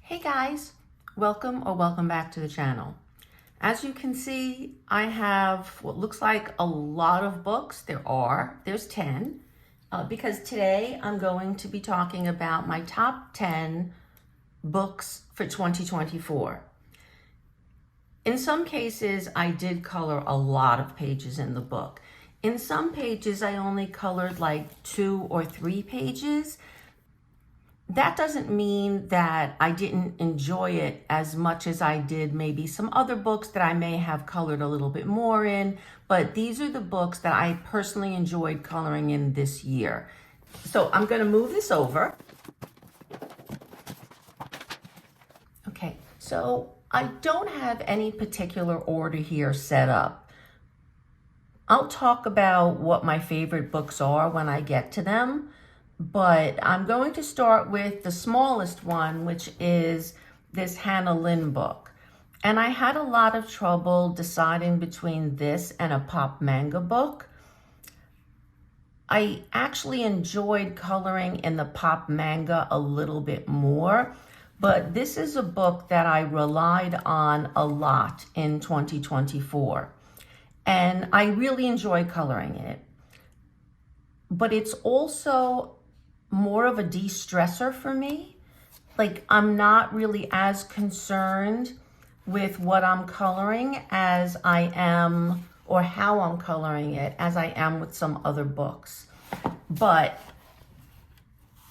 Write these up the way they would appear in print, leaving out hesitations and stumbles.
Hey guys, welcome back to the channel. As you can see, I have what looks like a lot of books. There's 10, because today I'm going to be talking about my top 10 books for 2024. In some cases, I did color a lot of pages in the book. In some pages, I only colored like 2 or 3 pages. That doesn't mean that I didn't enjoy it as much as I did maybe some other books that I may have colored a little bit more in, but these are the books that I personally enjoyed coloring in this year. So I'm going to move this over. Okay, so I don't have any particular order here set up. I'll talk about what my favorite books are when I get to them. But I'm going to start with the smallest one, which is this Hannah Lynn book. And I had a lot of trouble deciding between this and a pop manga book. I actually enjoyed coloring in the pop manga a little bit more, but this is a book that I relied on a lot in 2024. And I really enjoy coloring it. But it's also more of a de-stressor for me. Like, I'm not really as concerned with what I'm coloring as I am, or how I'm coloring it, as I am with some other books. But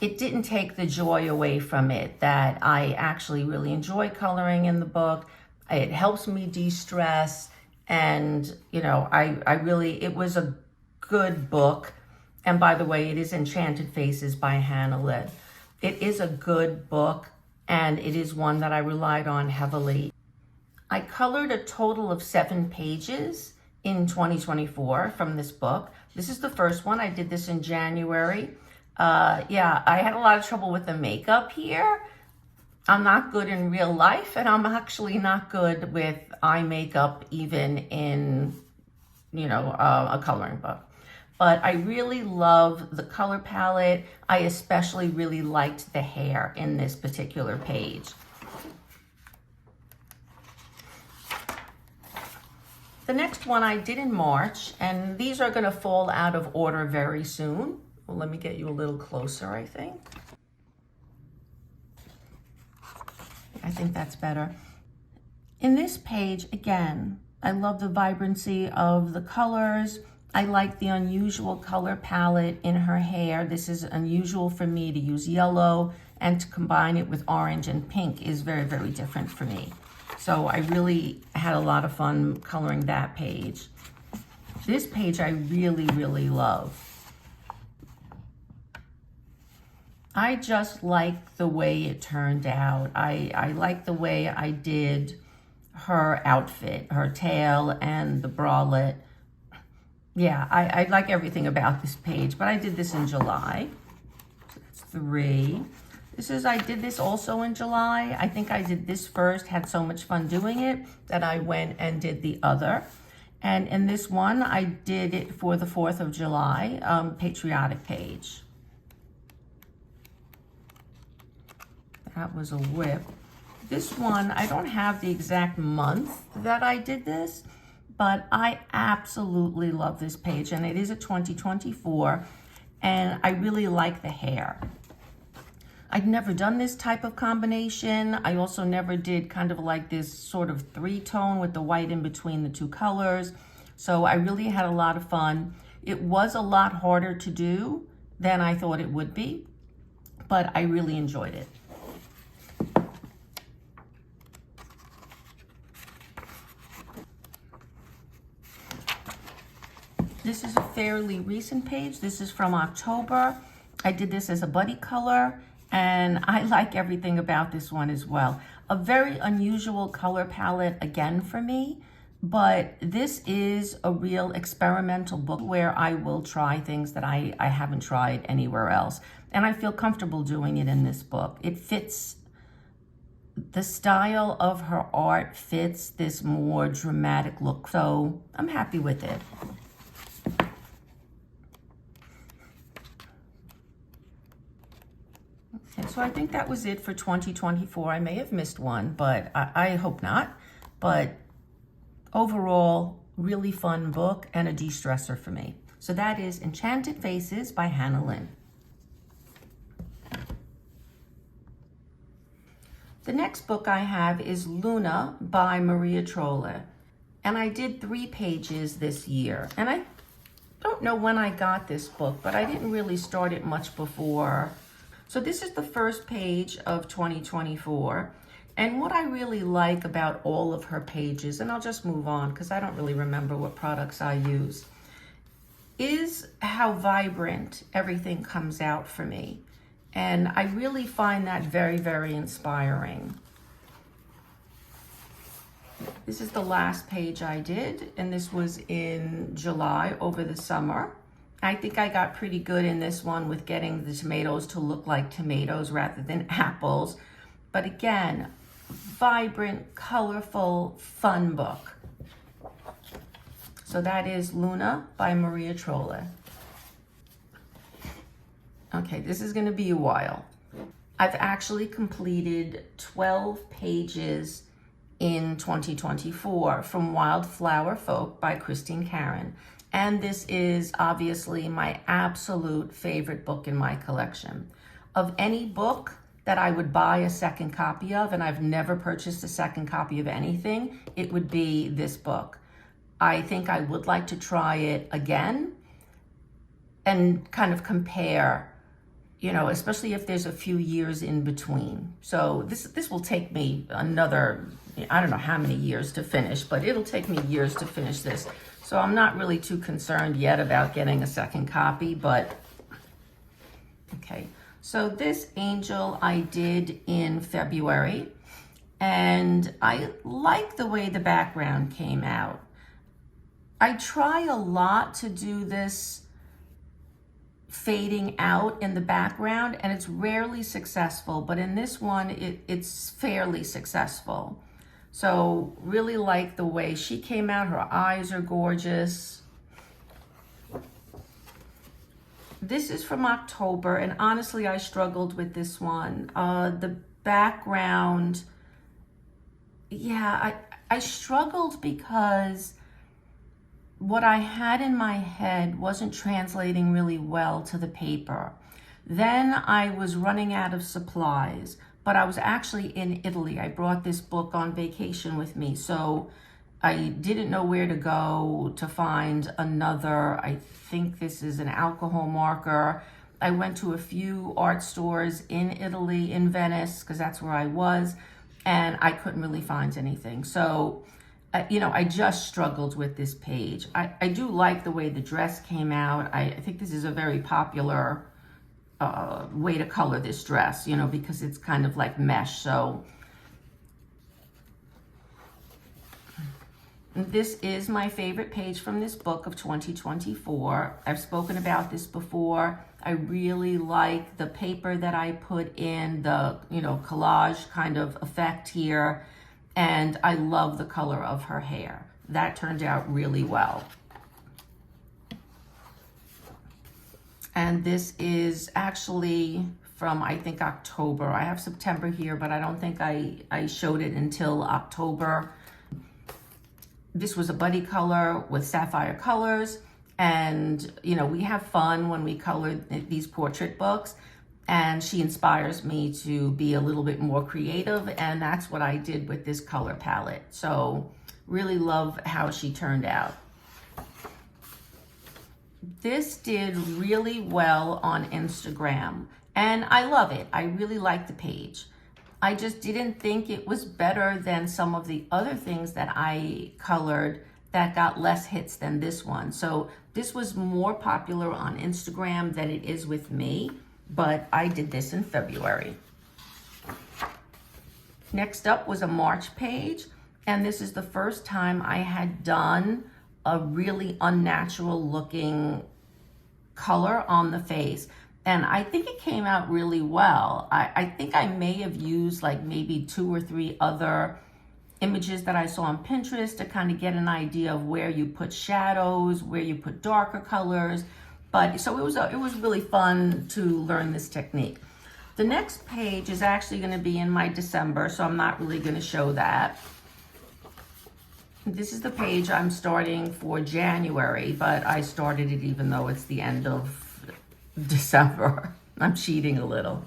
it didn't take the joy away from it that I actually really enjoy coloring in the book. It helps me de-stress, and it was a good book. And by the way, it is Enchanted Faces by Hannah Lynn. It is a good book, and it is one that I relied on heavily. I colored a total of 7 pages in 2024 from this book. This is the first one. I did this in January. I had a lot of trouble with the makeup here. I'm not good in real life, and I'm actually not good with eye makeup even in, a coloring book. But I really love the color palette. I especially really liked the hair in this particular page. The next one I did in March, and these are going to fall out of order very soon. Well, let me get you a little closer, I think. I think that's better. In this page, again, I love the vibrancy of the colors. I like the unusual color palette in her hair. This is unusual for me to use yellow, and to combine it with orange and pink is very, very different for me. So I really had a lot of fun coloring that page. This page I really, really love. I just like the way it turned out. I like the way I did her outfit, her tail and the bralette. Yeah, I like everything about this page, but I did this in July. So that's 3. I did this also in July. I think I did this first, had so much fun doing it that I went and did the other. And in this one, I did it for the 4th of July, patriotic page. That was a whip. This one, I don't have the exact month that I did this, but I absolutely love this page, and it is a 2024, and I really like the hair. I'd never done this type of combination. I also never did kind of like this sort of 3-tone with the white in between the 2 colors. So I really had a lot of fun. It was a lot harder to do than I thought it would be, but I really enjoyed it. This is a fairly recent page. This is from October. I did this as a buddy color, and I like everything about this one as well. A very unusual color palette again for me, but this is a real experimental book where I will try things that I haven't tried anywhere else. And I feel comfortable doing it in this book. It fits, the style of her art fits this more dramatic look. So I'm happy with it. And so I think that was it for 2024. I may have missed one, but I hope not. But overall, really fun book and a de-stressor for me. So that is Enchanted Faces by Hannah Lynn. The next book I have is Luna by Maria Trolle. And I did 3 pages this year. And I don't know when I got this book, but I didn't really start it much before. So this is the first page of 2024. And what I really like about all of her pages, and I'll just move on because I don't really remember what products I use, is how vibrant everything comes out for me. And I really find that very, very inspiring. This is the last page I did, and this was in July over the summer. I think I got pretty good in this one with getting the tomatoes to look like tomatoes rather than apples. But again, vibrant, colorful, fun book. So that is Luna by Maria Trolle. Okay, this is going to be a while. I've actually completed 12 pages in 2024 from Wildflower Folk by Christine Karen. And this is obviously my absolute favorite book in my collection. Of any book that I would buy a second copy of, and I've never purchased a second copy of anything, it would be this book. I think I would like to try it again and kind of compare, you know, especially if there's a few years in between. So this will take me another, I don't know how many years to finish, but it'll take me years to finish this. So I'm not really too concerned yet about getting a second copy, but okay. So this angel I did in February, and I like the way the background came out. I try a lot to do this fading out in the background, and it's rarely successful, but in this one, it's fairly successful. So really like the way she came out. Her eyes are gorgeous. This is from October, and honestly, I struggled with this one. The background, yeah, I struggled because what I had in my head wasn't translating really well to the paper. Then I was running out of supplies, but I was actually in Italy. I brought this book on vacation with me, so I didn't know where to go to find another, I think this is an alcohol marker. I went to a few art stores in Italy, in Venice, because that's where I was, and I couldn't really find anything. So, you know, I just struggled with this page. I do like the way the dress came out. I think this is a very popular way to color this dress, you know, because it's kind of like mesh. So this is my favorite page from this book of 2024. I've spoken about this before. I really like the paper that I put in, the, you know, collage kind of effect here. And I love the color of her hair. That turned out really well. And this is actually from, I think, October. I have September here, but I don't think I showed it until October. This was a buddy color with sapphire colors. And, you know, we have fun when we color these portrait books. And she inspires me to be a little bit more creative, and that's what I did with this color palette. So really love how she turned out. This did really well on Instagram, and I love it. I really like the page. I just didn't think it was better than some of the other things that I colored that got less hits than this one. So this was more popular on Instagram than it is with me. But I did this in February. Next up was a March page, and this is the first time I had done a really unnatural looking color on the face. And I think it came out really well. I think I may have used like maybe 2 or 3 other images that I saw on Pinterest to kind of get an idea of where you put shadows, where you put darker colors. But so it was really fun to learn this technique. The next page is actually going to be in my December, so I'm not really going to show that. This is the page I'm starting for January, but I started it even though it's the end of December. I'm cheating a little.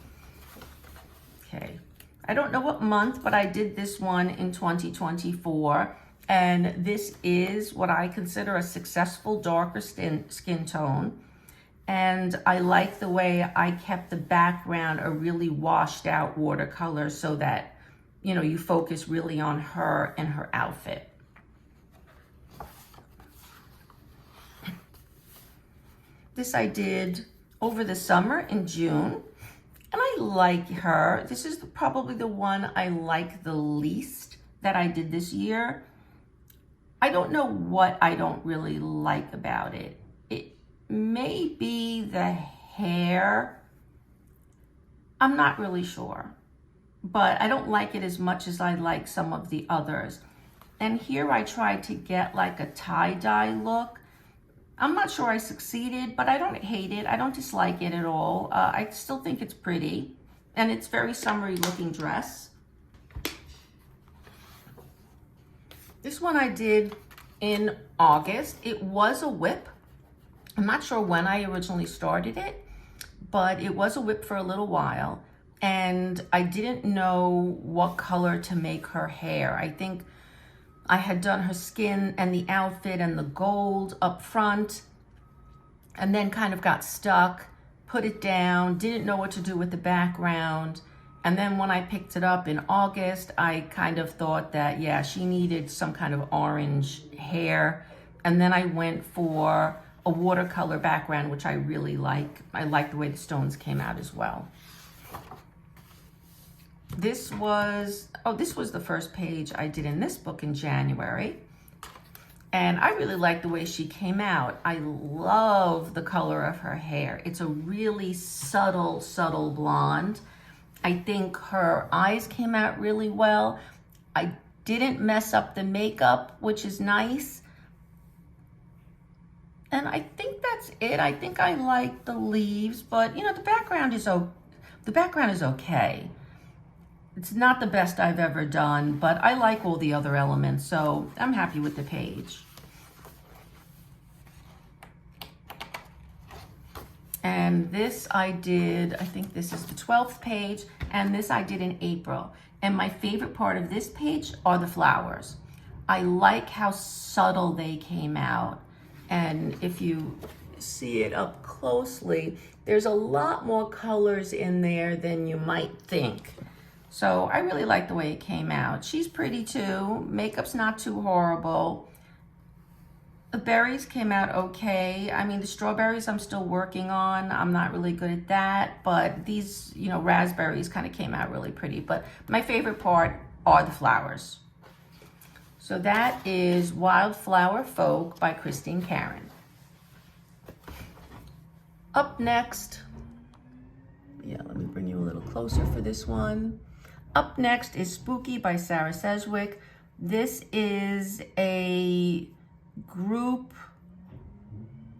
Okay. I don't know what month, but I did this one in 2024. And this is what I consider a successful darker skin tone. And I like the way I kept the background a really washed out watercolor so that, you know, you focus really on her and her outfit. This I did over the summer in June, and I like her. This is probably the one I like the least that I did this year. I don't know what I don't really like about it. It may be the hair. I'm not really sure, but I don't like it as much as I like some of the others. And here I tried to get like a tie-dye look. I'm not sure I succeeded, but I don't hate it. I don't dislike it at all. I still think it's pretty, and it's very summery looking dress. This one I did in August. It was a whip. I'm not sure when I originally started it, but it was a whip for a little while, and I didn't know what color to make her hair. I think I had done her skin and the outfit and the gold up front, and then kind of got stuck, put it down, didn't know what to do with the background. And then when I picked it up in August, I kind of thought that, yeah, she needed some kind of orange hair. And then I went for a watercolor background, which I really like. I like the way the stones came out as well. This was the first page I did in this book in January. And I really like the way she came out. I love the color of her hair. It's a really subtle, subtle blonde. I think her eyes came out really well. I didn't mess up the makeup, which is nice. And I think that's it. I think I like the leaves, but you know, the background is okay. It's not the best I've ever done, but I like all the other elements, so I'm happy with the page. And this I did, I think this is the 12th page, and this I did in April. And my favorite part of this page are the flowers. I like how subtle they came out. And if you see it up closely, there's a lot more colors in there than you might think. So I really like the way it came out. She's pretty too. Makeup's not too horrible. The berries came out okay. I mean, the strawberries I'm still working on. I'm not really good at that, but these, you know, raspberries kind of came out really pretty. But my favorite part are the flowers. So that is Wildflower Folk by Christine Karen. Up next, let me bring you a little closer for this one. Up next is Spooky by Sarah Sedgwick. This is a group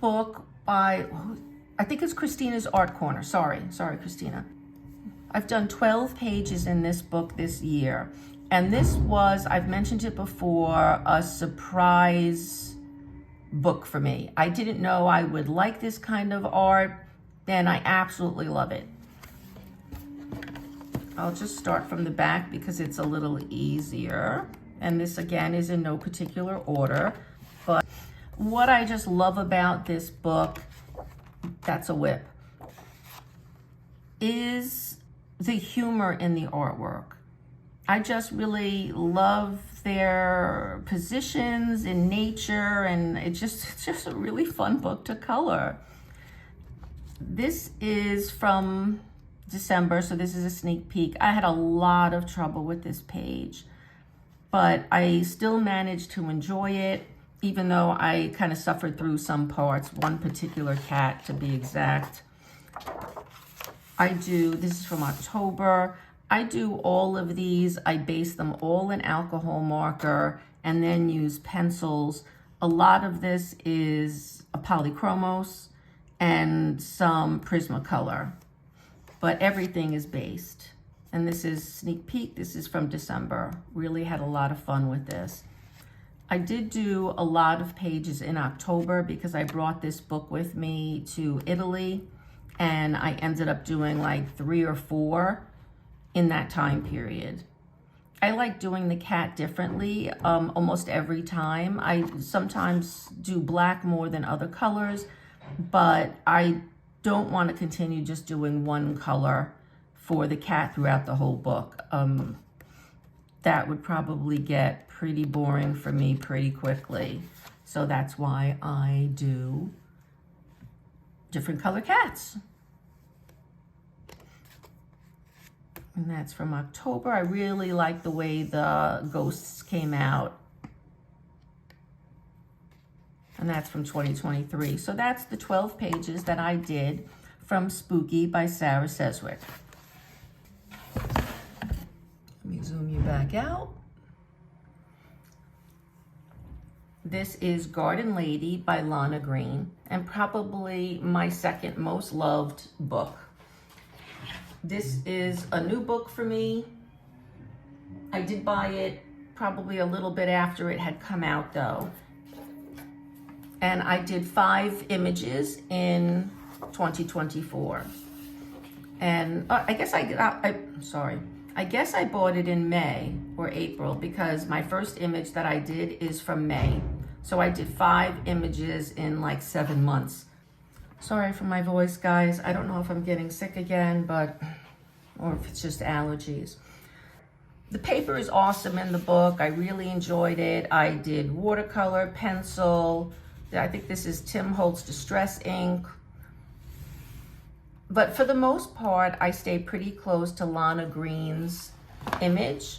book by, I think it's Christina's Art Corner. Sorry, Christina. I've done 12 pages in this book this year. And this was, I've mentioned it before, a surprise book for me. I didn't know I would like this kind of art, and I absolutely love it. I'll just start from the back because it's a little easier. And this again is in no particular order. But what I just love about this book, that's a whip, is the humor in the artwork. I just really love their positions in nature, and it's just a really fun book to color. This is from December, so this is a sneak peek. I had a lot of trouble with this page, but I still managed to enjoy it, even though I kind of suffered through some parts, one particular cat to be exact. This is from October. I do all of these. I base them all in alcohol marker and then use pencils. A lot of this is a polychromos and some Prismacolor. but everything is based. And this is sneak peek. This is from December. Really had a lot of fun with this. I did do a lot of pages in October because I brought this book with me to Italy, and I ended up doing like 3 or 4 in that time period. I like doing the cat differently almost every time. I sometimes do black more than other colors, but I don't want to continue just doing one color for the cat throughout the whole book. That would probably get pretty boring for me pretty quickly. So that's why I do different color cats. And that's from October. I really like the way the ghosts came out. And that's from 2023. So that's the 12 pages that I did from Spooky by Sarah Sedgwick. Let me zoom you back out. This is Garden Lady by Lana Green, and probably my second most loved book. This is a new book for me. I did buy it probably a little bit after it had come out though. And I did 5 images in 2024. And I guess I bought it in May or April because my first image that I did is from May. So I did 5 images in like 7 months. Sorry for my voice, guys. I don't know if I'm getting sick again, or if it's just allergies. The paper is awesome in the book. I really enjoyed it. I did watercolor, pencil. I think this is Tim Holtz Distress ink. But for the most part, I stayed pretty close to Lana Green's image.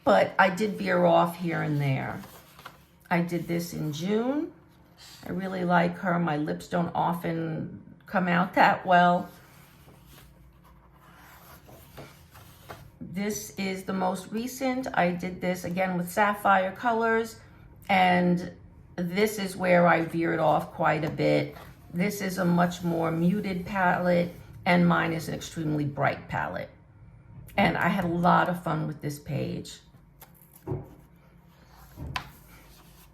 But I did veer off here and there. I did this in June. I really like her. My lips don't often come out that well. This is the most recent. I did this again with sapphire colors, and this is where I veered off quite a bit. This is a much more muted palette, and mine is an extremely bright palette. And I had a lot of fun with this page.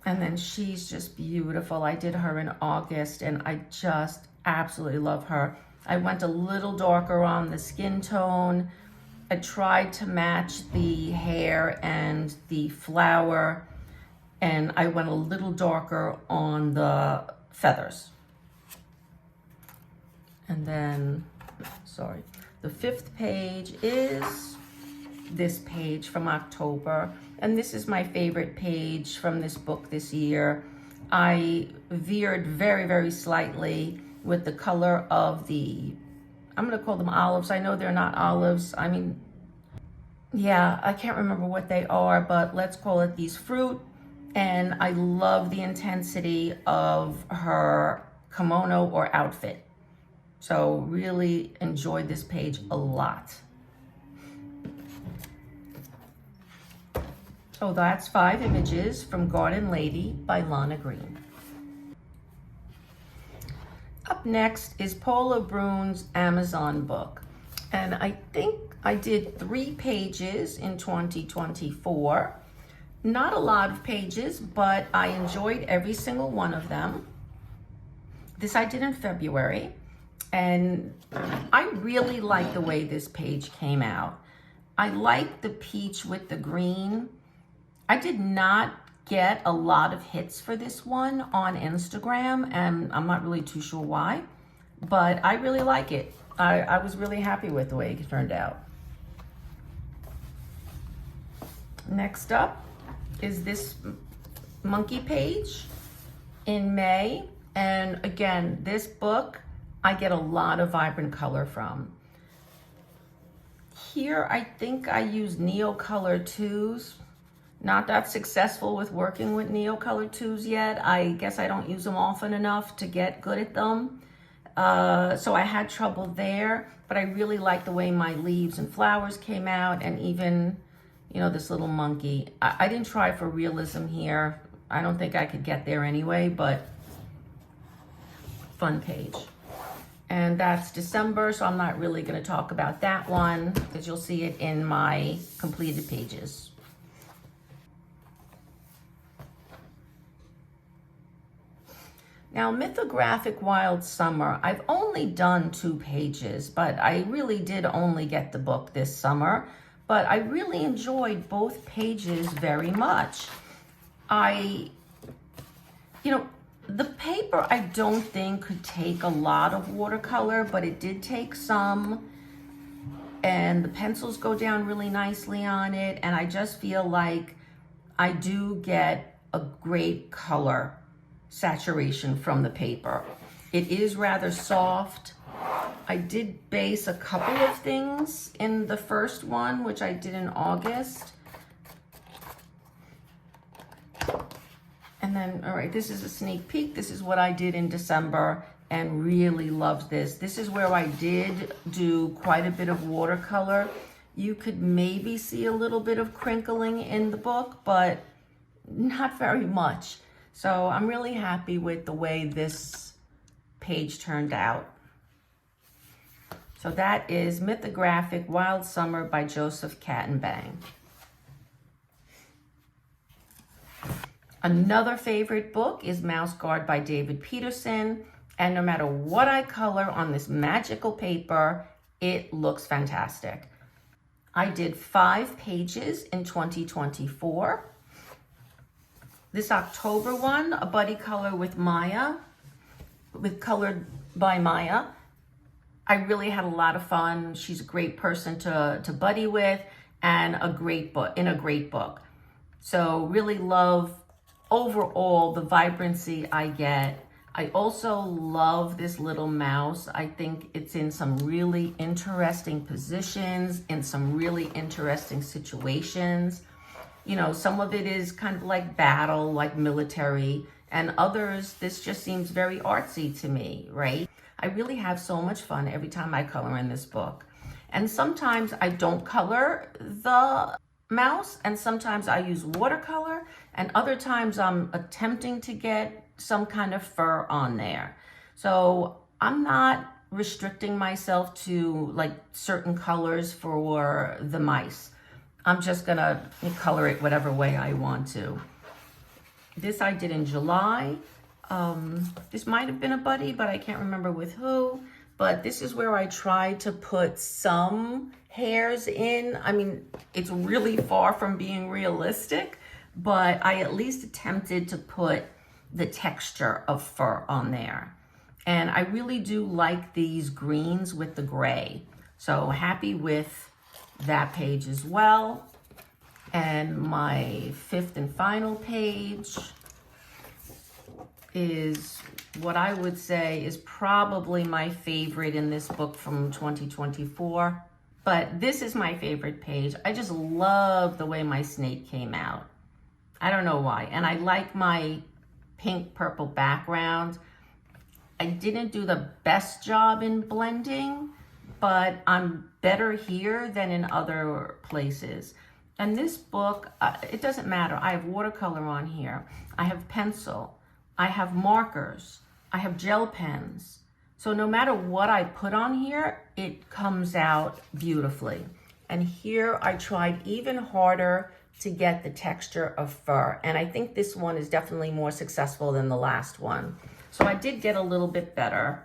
And then she's just beautiful. I did her in August, and I just absolutely love her. I went a little darker on the skin tone. I tried to match the hair and the flower, and I went a little darker on the feathers. And then, the 5th page is this page from October. And this is my favorite page from this book this year. I veered very, very slightly with the color of I'm gonna call them olives. I know they're not olives. I mean, yeah, I can't remember what they are, but let's call it these fruit. And I love the intensity of her kimono or outfit. So really enjoyed this page a lot. So that's 5 images from Garden Lady by Lana Green. Up next is Paula Brune's Amazon book. And I think I did 3 pages in 2024. Not a lot of pages, but I enjoyed every single one of them. This I did in February. And I really like the way this page came out. I like the peach with the green. I did not get a lot of hits for this one on Instagram, and I'm not really too sure why, but I really like it. I was really happy with the way it turned out. Next up is this monkey page in May. And again, this book, I get a lot of vibrant color from. Here, I think I use Neocolor 2s. Not that successful with working with Neocolor 2s yet. I guess I don't use them often enough to get good at them. So I had trouble there, but I really like the way my leaves and flowers came out, and even, this little monkey. I didn't try for realism here. I don't think I could get there anyway, but fun page. And that's December, so I'm not really going to talk about that one because you'll see it in my completed pages. Now, Mythographic Wild Summer, I've only done 2 pages, but I really did only get the book this summer. But I really enjoyed both pages very much. The paper I don't think could take a lot of watercolor, but it did take some. And the pencils go down really nicely on it. And I just feel like I do get a great color saturation from the paper. It is rather soft. I did base a couple of things in the first one, which I did in August. And then, all right, this is a sneak peek. This is what I did in December and really loved this. This is where I did do quite a bit of watercolor. You could maybe see a little bit of crinkling in the book, but not very much. So I'm really happy with the way this page turned out. So that is Mythographic Wild Summer by Joseph Kattenbang. Another favorite book is Mouse Guard by David Peterson. And no matter what I color on this magical paper, it looks fantastic. I did 5 pages in 2024. This October one, a buddy color with Maya, colored by Maya. I really had a lot of fun. She's a great person to buddy with and a great book. So really love overall the vibrancy I get. I also love this little mouse. I think it's in some really interesting positions, in some really interesting situations. You know, some of it is kind of like battle, like military, and others, this just seems very artsy to me, right? I really have so much fun every time I color in this book. And sometimes I don't color the mouse, and sometimes I use watercolor, and other times I'm attempting to get some kind of fur on there. So I'm not restricting myself to like certain colors for the mice. I'm just gonna color it whatever way I want to. This I did in July. This might have been a buddy, but I can't remember with who. But this is where I tried to put some hairs in. I mean, it's really far from being realistic, but I at least attempted to put the texture of fur on there. And I really do like these greens with the gray. So happy with that page as well. And my 5th and final page is what I would say is probably my favorite in this book from 2024. But this is my favorite page. I just love the way my snake came out. I don't know why. And I like my pink purple background. I didn't do the best job in blending, but I'm better here than in other places. And this book, it doesn't matter. I have watercolor on here. I have pencil. I have markers. I have gel pens. So no matter what I put on here, it comes out beautifully. And here I tried even harder to get the texture of fur. And I think this one is definitely more successful than the last one. So I did get a little bit better.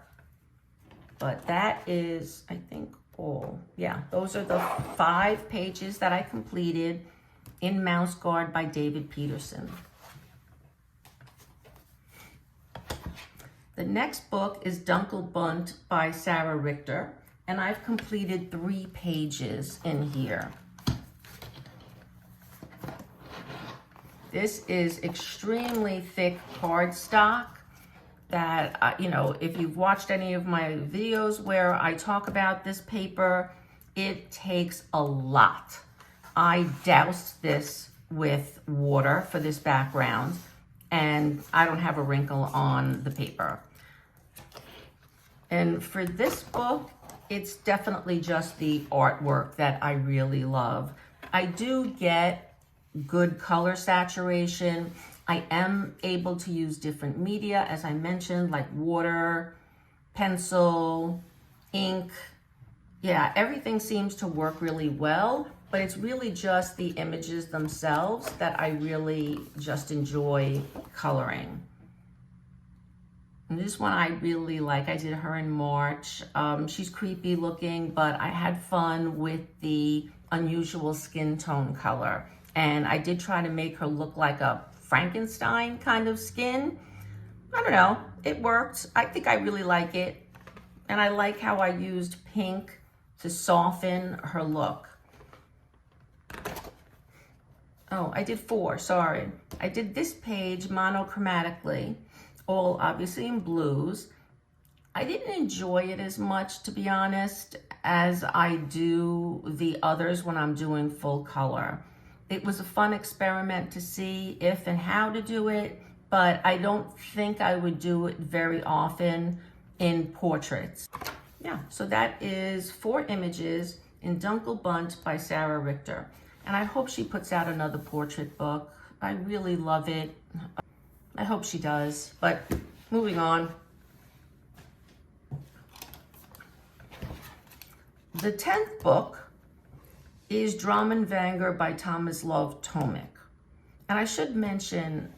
But that is, I think, all. Yeah, those are the 5 pages that I completed in Mouse Guard by David Peterson. The next book is Dunkelbunt by Sarah Richter, and I've completed 3 pages in here. This is extremely thick cardstock that, if you've watched any of my videos where I talk about this paper, it takes a lot. I doused this with water for this background, and I don't have a wrinkle on the paper. And for this book, it's definitely just the artwork that I really love. I do get good color saturation. I am able to use different media, as I mentioned, like water, pencil, ink. Yeah, everything seems to work really well, but it's really just the images themselves that I really just enjoy coloring. And this one I really like. I did her in March. She's creepy looking, but I had fun with the unusual skin tone color. And I did try to make her look like a Frankenstein kind of skin. I don't know, it worked. I think I really like it. And I like how I used pink to soften her look. Oh, I did 4, sorry. I did this page monochromatically, all obviously in blues. I didn't enjoy it as much, to be honest, as I do the others when I'm doing full color. It was a fun experiment to see if and how to do it, but I don't think I would do it very often in portraits. Yeah, so that is 4 images in Dunkelbunt by Sarah Richter. And I hope she puts out another portrait book. I really love it. I hope she does, but moving on. The 10th book is Dram and Vanger by Tomislav Tomic. And I should mention,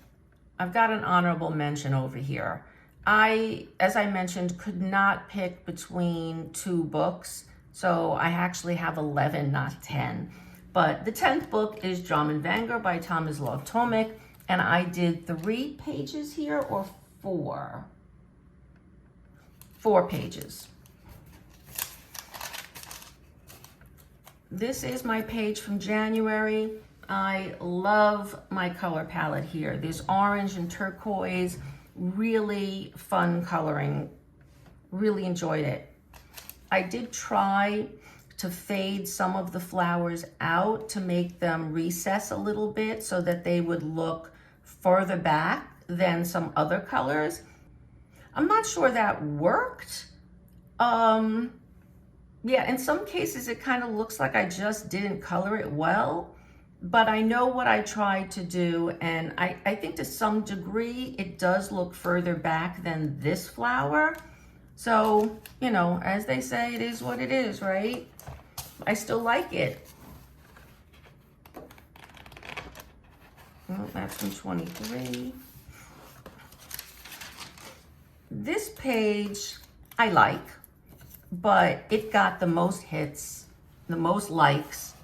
I've got an honorable mention over here. As I mentioned, could not pick between 2 books, so I actually have 11, not 10. But the 10th book is Dram and Vanger by Tomislav Tomic, and I did 3 pages here, or 4? 4 pages. This is my page from January. I love my color palette here. There's orange and turquoise, really fun coloring. Really enjoyed it. I did try to fade some of the flowers out to make them recess a little bit so that they would look further back than some other colors. I'm not sure that worked. Yeah, in some cases it kind of looks like I just didn't color it well, but I know what I tried to do, and I think to some degree it does look further back than this flower. So, you know, as they say, it is what it is, right? I still like it. Well, that's from 23. This page I like, but it got the most hits, the most likes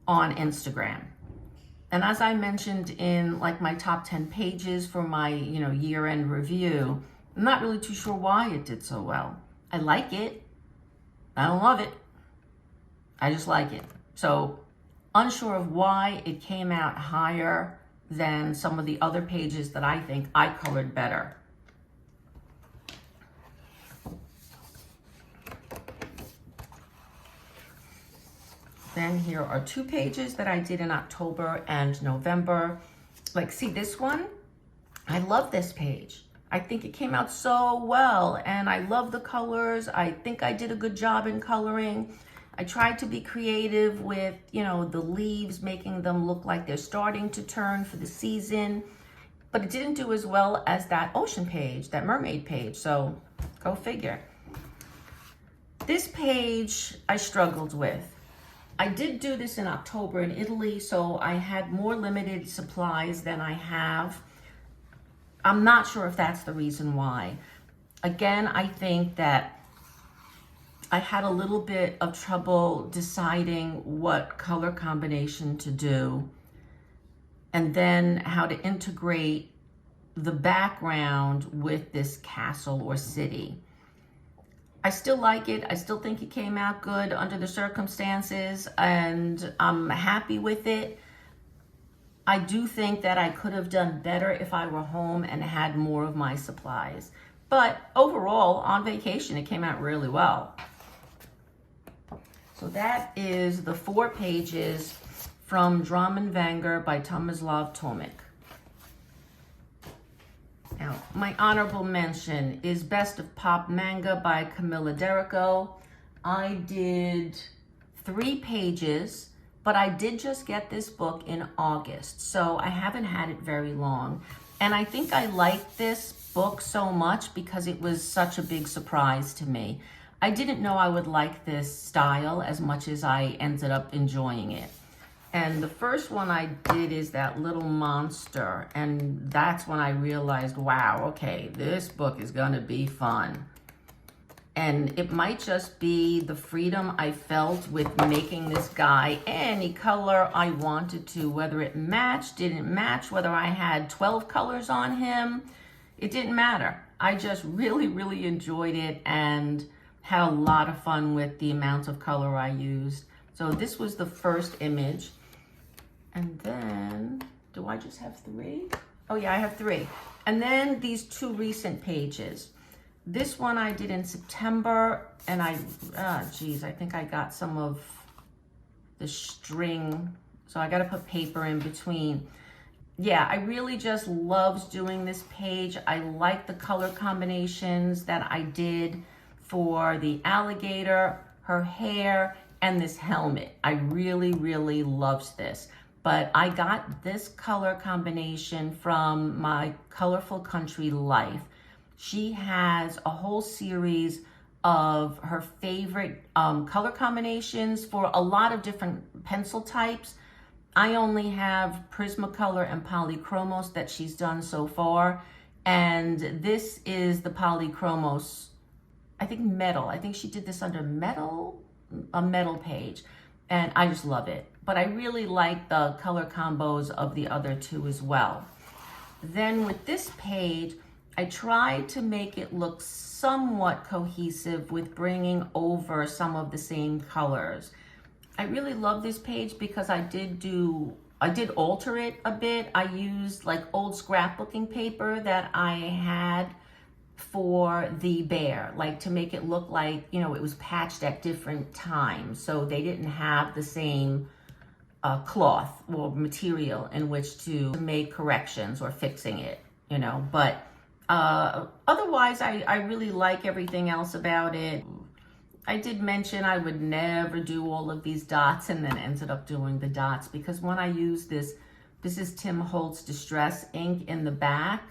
on Instagram. And as I mentioned in like my top 10 pages for my, year-end review, I'm not really too sure why it did so well. I like it. I don't love it. I just like it. So unsure of why it came out higher than some of the other pages that I think I colored better. Then here are 2 pages that I did in October and November. Like, see this one? I love this page. I think it came out so well, and I love the colors. I think I did a good job in coloring. I tried to be creative with, the leaves, making them look like they're starting to turn for the season, but it didn't do as well as that ocean page, that mermaid page, so go figure. This page I struggled with. I did do this in October in Italy, so I had more limited supplies than I have. I'm not sure if that's the reason why. Again, I think that I had a little bit of trouble deciding what color combination to do, and then how to integrate the background with this castle or city. I still like it. I still think it came out good under the circumstances, and I'm happy with it. I do think that I could have done better if I were home and had more of my supplies. But overall, on vacation, it came out really well. So that is the 4 pages from Dram and Vanger by Tomislav Tomic. Now, my honorable mention is Best of Pop Manga by Camilla Derico. I did 3 pages, but I did just get this book in August, so I haven't had it very long. And I think I like this book so much because it was such a big surprise to me. I didn't know I would like this style as much as I ended up enjoying it. And the first one I did is that little monster, and that's when I realized, wow, okay, this book is gonna be fun. And it might just be the freedom I felt with making this guy any color I wanted to, whether it matched, didn't match, whether I had 12 colors on him, it didn't matter. I just really, really enjoyed it and had a lot of fun with the amount of color I used. So this was the first image. And then, do I just have 3? Oh yeah, I have 3. And then these 2 recent pages. This one I did in September, and I think I got some of the string, so I got to put paper in between. Yeah, I really just loved doing this page. I like the color combinations that I did for the alligator, her hair, and this helmet. I really, really loved this. But I got this color combination from my Colorful Country Life. She has a whole series of her favorite color combinations for a lot of different pencil types. I only have Prismacolor and Polychromos that she's done so far. And this is the Polychromos, I think metal. I think she did this under metal, a metal page. And I just love it. But I really like the color combos of the other 2 as well. Then with this page, I tried to make it look somewhat cohesive with bringing over some of the same colors. I really love this page because I did alter it a bit. I used like old scrapbooking paper that I had for the bear, like to make it look like, you know, it was patched at different times. So they didn't have the same cloth or material in which to make corrections or fixing it, you know, but otherwise, I really like everything else about it. I did mention I would never do all of these dots and then ended up doing the dots because when I use this is Tim Holtz Distress ink in the back,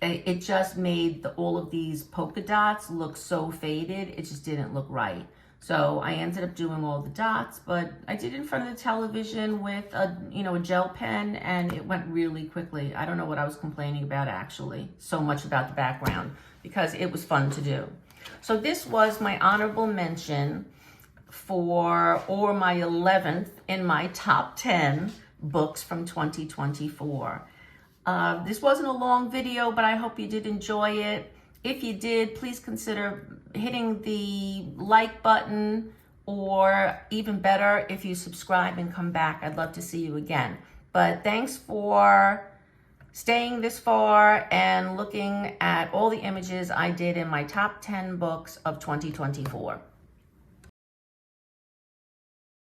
it just made all of these polka dots look so faded, it just didn't look right. So I ended up doing all the dots, but I did it in front of the television with a gel pen, and it went really quickly. I don't know what I was complaining about actually, so much about the background, because it was fun to do. So this was my honorable mention or my 11th in my top 10 books from 2024. This wasn't a long video, but I hope you did enjoy it. If you did, please consider hitting the like button, or even better, if you subscribe and come back, I'd love to see you again. But thanks for staying this far and looking at all the images I did in my top 10 books of 2024.